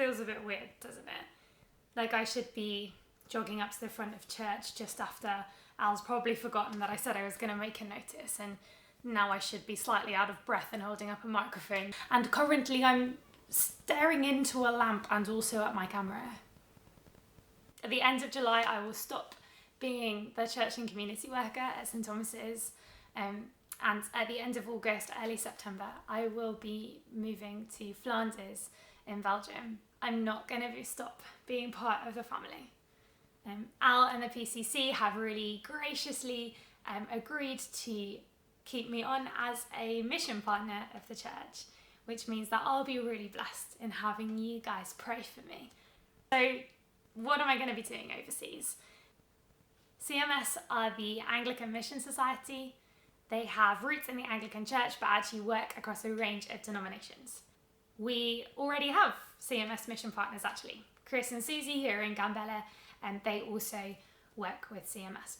feels a bit weird, doesn't it? Like I should be jogging up to the front of church just after Al's probably forgotten that I said I was going to make a notice, and now I should be slightly out of breath and holding up a microphone. And currently I'm staring into a lamp and also at my camera. At the end of July, I will stop being the church and community worker at St Thomas's, and at the end of August, early September, I will be moving to Flanders in Belgium. I'm not going to stop being part of the family. Al and the PCC have really graciously agreed to keep me on as a mission partner of the church, which means that I'll be really blessed in having you guys pray for me. So what am I going to be doing overseas? CMS are the Anglican Mission Society. They have roots in the Anglican Church but actually work across a range of denominations. We already have CMS mission partners actually. Chris and Susie here in Gambella, and they also work with CMS.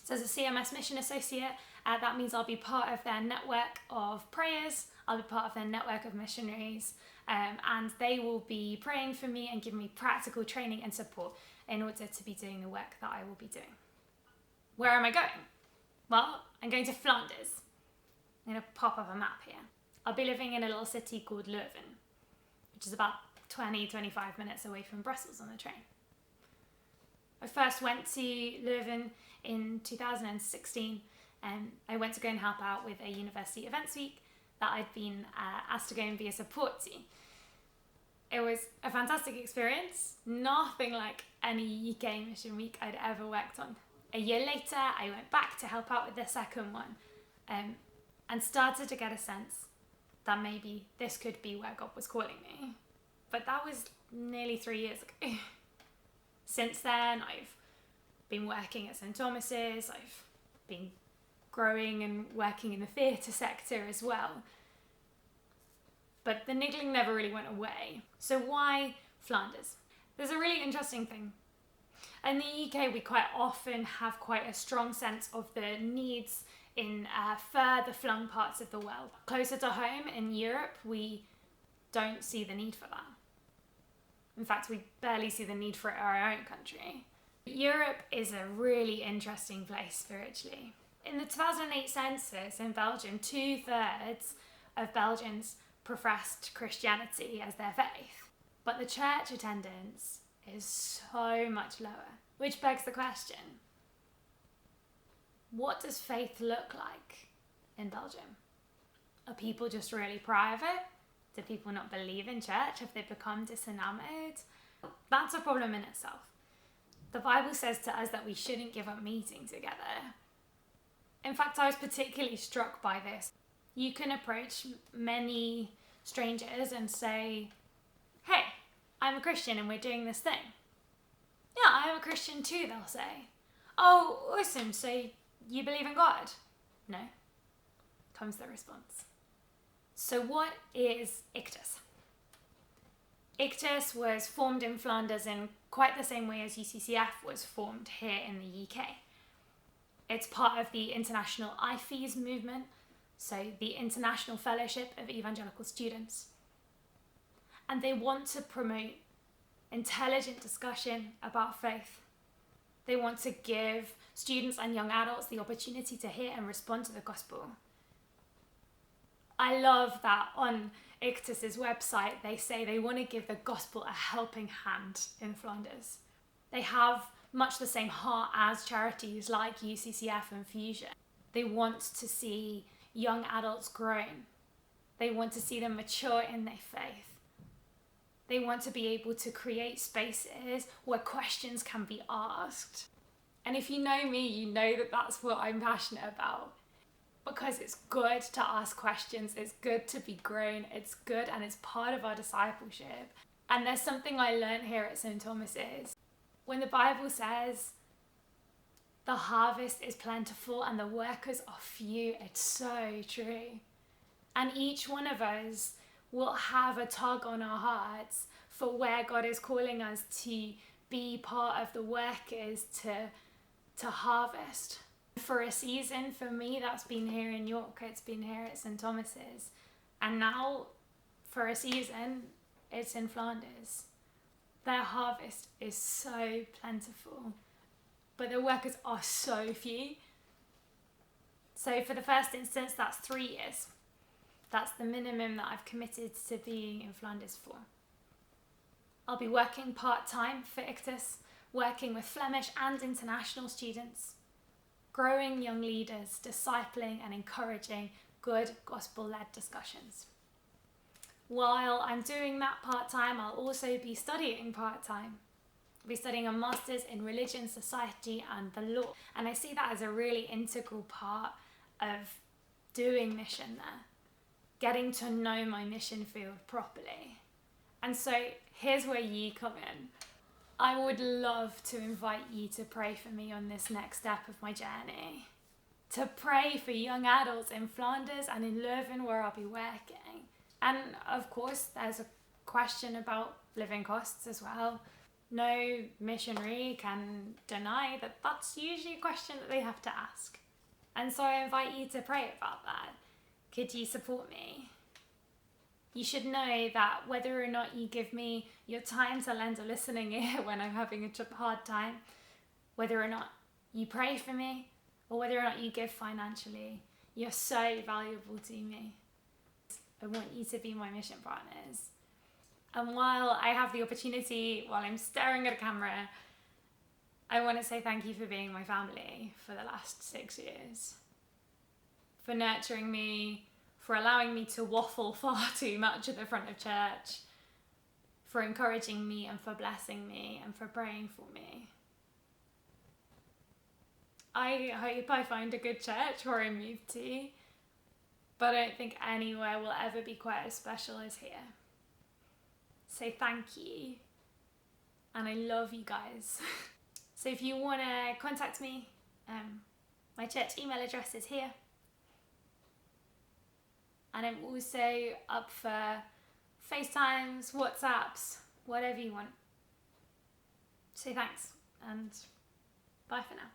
So as a CMS mission associate, that means I'll be part of their network of prayers, I'll be part of their network of missionaries, and they will be praying for me and giving me practical training and support in order to be doing the work that I will be doing. Where am I going? Well, I'm going to Flanders. I'm going to pop up a map here. I'll be living in a little city called Leuven, which is about 20-25 minutes away from Brussels on the train. I first went to Leuven in 2016, and I went to go and help out with a university events week that I'd been asked to go and be a support to. It was a fantastic experience, nothing like any UK mission week I'd ever worked on. A year later, I went back to help out with the second one, and started to get a sense that maybe this could be where God was calling me. But that was nearly 3 years ago. Since then, I've been working at St Thomas's, I've been growing and working in the theatre sector as well. But the niggling never really went away. So why Flanders? There's a really interesting thing. In the UK, we quite often have quite a strong sense of the needs in further flung parts of the world. Closer to home in Europe, we don't see the need for that. In fact, we barely see the need for it in our own country. Europe is a really interesting place spiritually. In the 2008 census in Belgium, 2/3 of Belgians professed Christianity as their faith. But the church attendance is so much lower, which begs the question, what does faith look like in Belgium? Are people just really private? Do people not believe in church? Have they become disenamored? That's a problem in itself. The Bible says to us that we shouldn't give up meeting together. In fact, I was particularly struck by this. You can approach many strangers and say, hey, I'm a Christian and we're doing this thing. Yeah, I'm a Christian too, they'll say. Oh, awesome, so you believe in God? No, comes the response. So what is Ichtus? Ichtus was formed in Flanders in quite the same way as UCCF was formed here in the UK. It's part of the international IFES movement, so the International Fellowship of Evangelical Students. And they want to promote intelligent discussion about faith. They want to give students and young adults the opportunity to hear and respond to the gospel. I love that on Ichtus's website they say they want to give the gospel a helping hand in Flanders. They have much the same heart as charities like UCCF and Fusion. They want to see young adults grown. They want to see them mature in their faith. They want to be able to create spaces where questions can be asked. And if you know me, you know that that's what I'm passionate about. Because it's good to ask questions, it's good to be grown, it's good and it's part of our discipleship. And there's something I learned here at St Thomas's. When the Bible says the harvest is plentiful and the workers are few, it's so true. And each one of us will have a tug on our hearts for where God is calling us to be part of the workers to harvest. For a season, for me, that's been here in York, it's been here at St Thomas's. And now, for a season, it's in Flanders. Their harvest is so plentiful, but the workers are so few. So for the first instance, that's 3 years. That's the minimum that I've committed to being in Flanders for. I'll be working part-time for Ichtus, working with Flemish and international students, growing young leaders, discipling and encouraging good gospel-led discussions. While I'm doing that part-time, I'll also be studying part-time. I'll be studying a master's in religion, society and the law. And I see that as a really integral part of doing mission there, getting to know my mission field properly. And so here's where you come in. I would love to invite you to pray for me on this next step of my journey. To pray for young adults in Flanders and in Leuven where I'll be working. And of course, there's a question about living costs as well. No missionary can deny that that's usually a question that they have to ask. And so I invite you to pray about that. Could you support me? You should know that whether or not you give me your time to lend a listening ear when I'm having a hard time, whether or not you pray for me, or whether or not you give financially, you're so valuable to me. I want you to be my mission partners. And while I have the opportunity, while I'm staring at a camera, I want to say thank you for being my family for the last 6 years. For nurturing me, for allowing me to waffle far too much at the front of church, for encouraging me and for blessing me and for praying for me. I hope I find a good church where I move to, but I don't think anywhere will ever be quite as special as here. So thank you, and I love you guys. So if you want to contact me, my church email address is here. And I'm also up for FaceTimes, WhatsApps, whatever you want. So thanks, and bye for now.